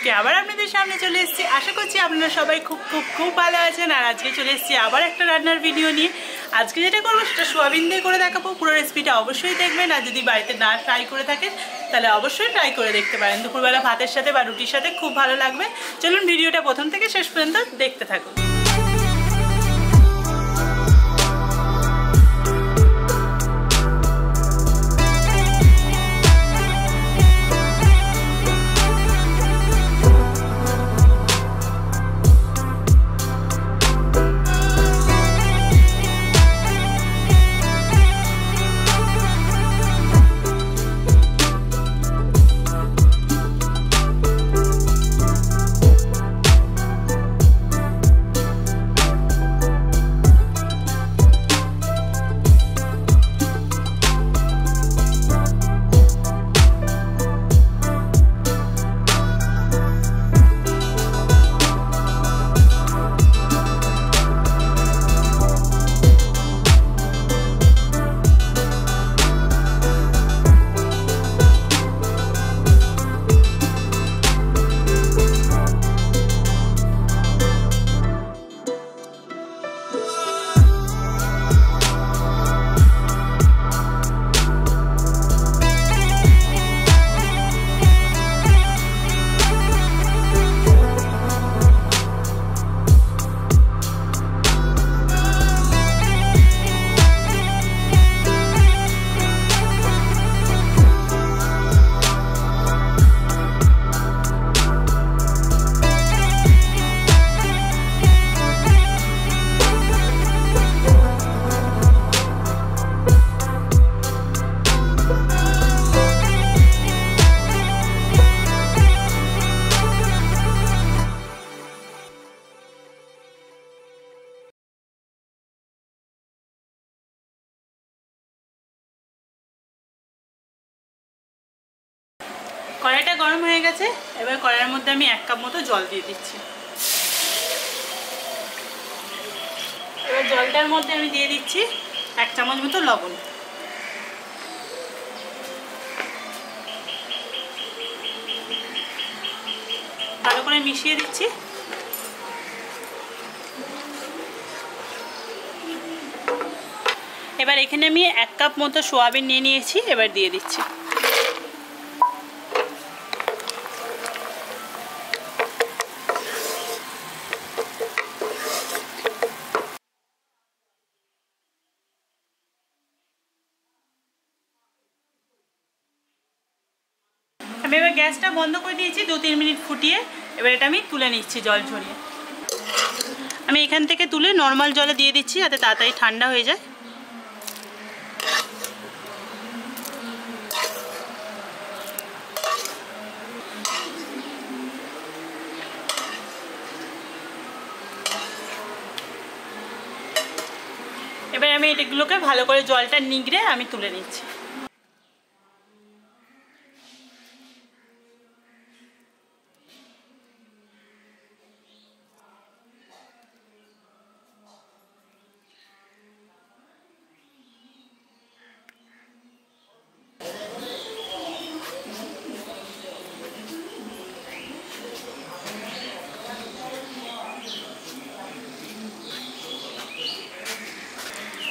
আজকে আবার আপনাদের সামনে চলে এসেছি। আশা করছি আপনারা সবাই খুব খুব খুব ভালো আছেন। আর আজকে চলে এসেছি আবার একটা রান্নার ভিডিও নিয়ে। আজকে যেটা করবো সেটা সোয়াবিন দিয়ে করে দেখাবো। পুরো রেসিপিটা অবশ্যই দেখবেন, আর যদি বাড়িতে না ট্রাই করে থাকেন তাহলে অবশ্যই ট্রাই করে দেখতে পারেন। দুপুরবেলা ভাতের সাথে বা রুটির সাথে খুব ভালো লাগবে। চলুন ভিডিওটা প্রথম থেকে শেষ পর্যন্ত দেখতে থাকুন। কড়াইটা গরম হয়ে গেছে। এবার কড়াইয়ের মধ্যে আমি 1 কাপ মতো জল দিয়ে দিচ্ছি। এবার জলটার মধ্যে আমি দিয়ে দিচ্ছি 1 চামচ মতো লবণ। ভালো করে মিশিয়ে দিচ্ছি। এবার এখানে আমি 1 কাপ মতো সোয়াবিন নিয়ে নিয়েছি, এবার দিয়ে দিচ্ছি। আমি এবার গ্যাসটা বন্ধ করে দিয়েছি, 2-3 মিনিট ফুটিয়ে এবার এটা আমি তুলে নিচ্ছি জল ঝরিয়ে। আমি এখান থেকে তুলে নর্মাল জলে দিয়ে দিচ্ছি যাতে তাড়াতাড়ি ঠান্ডা হয়ে যায়। এবার আমি এগুলোকে ভালো করে জলটা নিগড়ে আমি তুলে নিচ্ছি।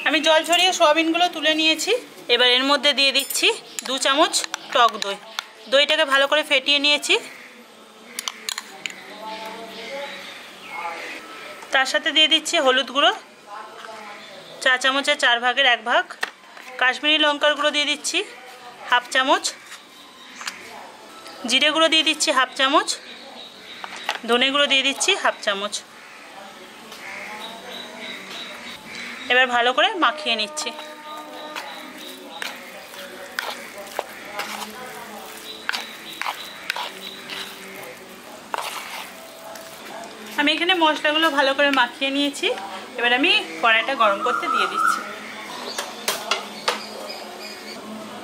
আমি জল ছড়িয়ে সোয়াবিনগুলো তুলে নিয়েছি। এবার এর মধ্যে দিয়ে দিচ্ছি 2 চামচ টক দই। দইটাকে ভালো করে ফেটিয়ে নিয়েছি। তার সাথে দিয়ে দিচ্ছি হলুদ গুঁড়ো 4 চামচের 4 ভাগের 1 ভাগ, কাশ্মীরি লঙ্কার গুঁড়ো দিয়ে দিচ্ছি 1/2 চামচ, জিরে গুঁড়ো দিয়ে দিচ্ছি 1/2 চামচ, ধনে গুঁড়ো দিয়ে দিচ্ছি 1/2 চামচ। এবার ভালো করে মাখিয়ে নিচ্ছি। আমি এখানে মশলাগুলো ভালো করে মাখিয়ে নিয়েছি। এবার আমি কড়াইটা গরম করতে দিয়ে দিচ্ছি।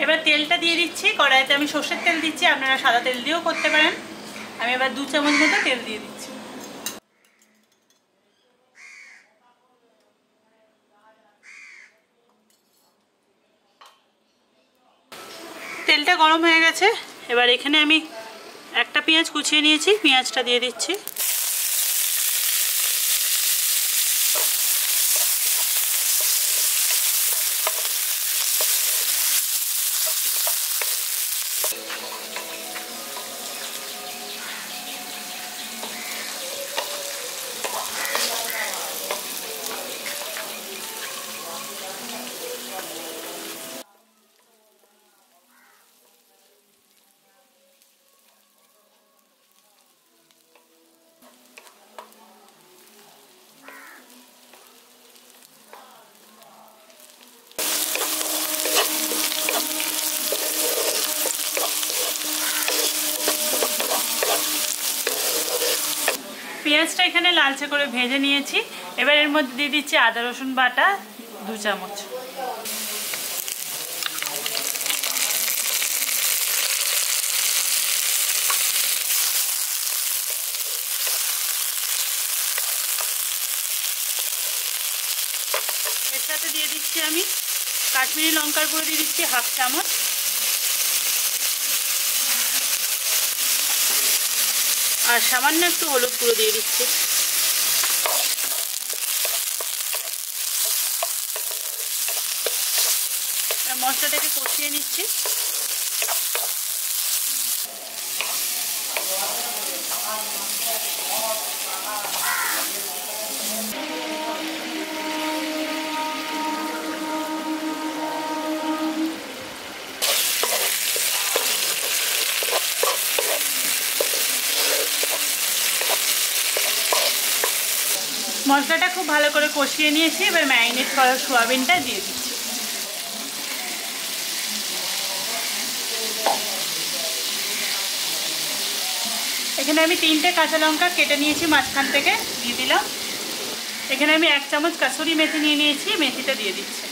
এবার তেলটা দিয়ে দিচ্ছি। কড়াইতে আমি সর্ষের তেল দিচ্ছি, আপনারা সাদা তেল দিয়েও করতে পারেন। আমি এবার 2 চামচ মতো তেল দিয়ে দিচ্ছি। তেলটা গরম হয়ে গেছে। এবার এখানে আমি একটা পেঁয়াজ কুচিয়ে নিয়েছি, পেঁয়াজটা দিয়ে দিচ্ছি। পেঁয়াজটা এখানে লালচে করে ভেজে নিয়েছি। এবার এর মধ্যে দিয়ে দিচ্ছি আদা রসুন বাটা 2 চামচ। এর সাথে দিয়ে দিচ্ছি আমি কাশ্মীরি লঙ্কার গুঁড়ো দিয়ে দিচ্ছি 1/2 চামচ। আর সামান্য একটু হলুদ গুঁড়ো দিয়ে দিচ্ছি। মশলাটাকে কষিয়ে নিচ্ছি। মশলাটা খুব ভালো করে কষিয়ে নিয়েছি। এবার ম্যারিনেট করা সোয়াবিনটা দিয়ে দিচ্ছি। এখানে আমি 3টে কাঁচা লঙ্কা কেটে নিয়েছি, মাঝখান থেকে দিয়ে দিলাম। এখানে আমি 1 চামচ কাসুরি মেথি নিয়ে নিয়েছি, মেথিটা দিয়ে দিচ্ছি।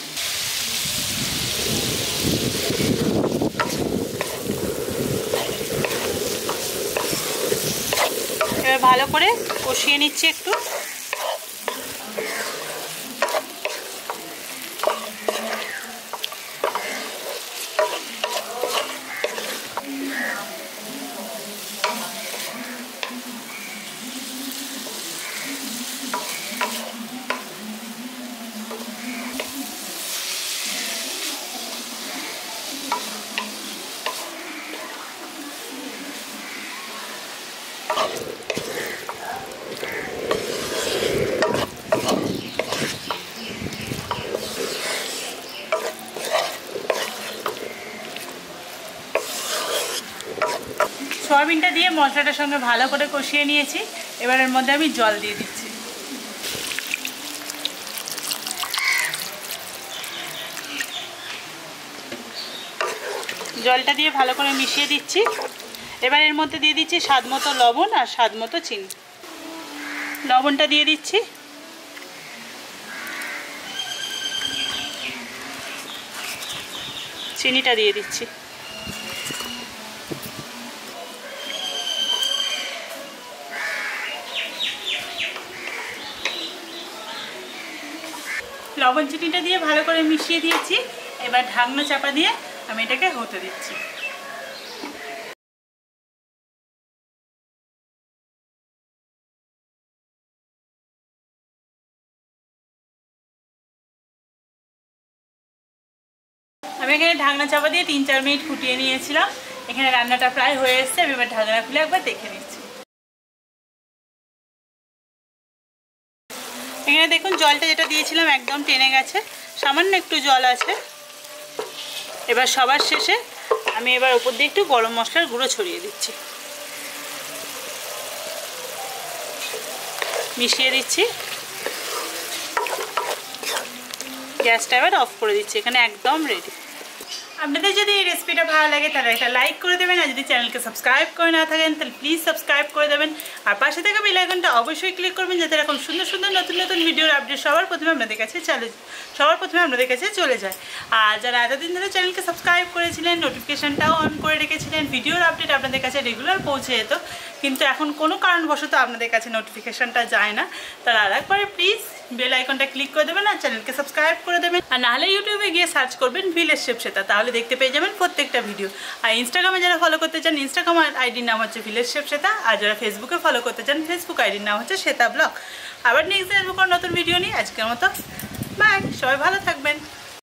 এবার ভালো করে কষিয়ে নিচ্ছি একটু। সয়াবিনটা দিয়ে মশলাটার সঙ্গে ভালো করে কষিয়ে নিয়েছি। এবার এর মধ্যে আমি জল দিয়ে দিচ্ছি। জলটা দিয়ে ভালো করে মিশিয়ে দিচ্ছি। এবার এর মধ্যে দিয়ে দিচ্ছি স্বাদ মতো লবণ আর স্বাদ মতো চিনি। লবণটা দিয়ে দিচ্ছি। চিনিটা দিয়ে দিচ্ছি। লবণ চিনিটা দিয়ে ভালো করে মিশিয়ে দিয়েছি। এবার ঢাকনা চাপা দিয়ে আমি এটাকে হতে দিচ্ছি। আমি এখানে ঢাকনা চাপা দিয়ে 3-4 মিনিট ফুটিয়ে নিয়েছিলাম। এখানে রান্নাটা প্রায় হয়ে এসছে। আমি এবার ঢাকনা খুলে একবার দেখে নিচ্ছি। এখানে দেখুন জলটা যেটা দিয়েছিলাম একদম টেনে গেছে, সামান্য একটু জল আছে। এবার সবার শেষে আমি এবার উপর দিয়ে একটু গরম মশলার গুঁড়ো ছড়িয়ে দিচ্ছি, মিশিয়ে দিচ্ছি। গ্যাসটা এবার অফ করে দিচ্ছি। এখানে একদম রেডি। আপনাদের যদি এই রেসিপিটা ভালো লাগে তাহলে একটা লাইক করে দেবেন, আর যদি চ্যানেলকে সাবস্ক্রাইব করে না থাকেন তাহলে প্লিজ সাবস্ক্রাইব করে দেবেন। আর পাশে থাকা বেল আইকনটা অবশ্যই ক্লিক করবেন, যাতে এরকম সুন্দর সুন্দর নতুন নতুন ভিডিওর আপডেট সবার প্রথমে আপনাদের কাছে চলে যায়। আর যারা এতদিন ধরে চ্যানেলকে সাবস্ক্রাইব করেছিলেন, নোটিফিকেশানটাও অন করে রেখেছিলেন, ভিডিওর আপডেট আপনাদের কাছে রেগুলার পৌঁছে যেত, কিন্তু এখন কোনো কারণবশত আপনাদের কাছে নোটিফিকেশানটা যায় না, তারা আরেকবারে প্লিজ বেল আইকনটা ক্লিক করে দেবেন আর চ্যানেলকে সাবস্ক্রাইব করে দেবেন। আর নাহলে ইউটিউবে গিয়ে সার্চ করবেন ভিলেজ শেফ শ্বেতা, তাহলে দেখতে পেয়ে যাবেন প্রত্যেকটা ভিডিও। আর ইনস্টাগ্রামে যারা ফলো করতে চান ইনস্টাগ্রাম আইডির নাম হচ্ছে ভিলেজ শেফ শ্বেতা, আর যারা ফেসবুকে ফলো করতে চান ফেসবুক আইডির নাম হচ্ছে শ্বেতা ব্লগ। আবার নেক্সট দিন আসবো কোনো নতুন ভিডিও নিয়ে। আজকের মতো বাই, সবাই ভালো থাকবেন।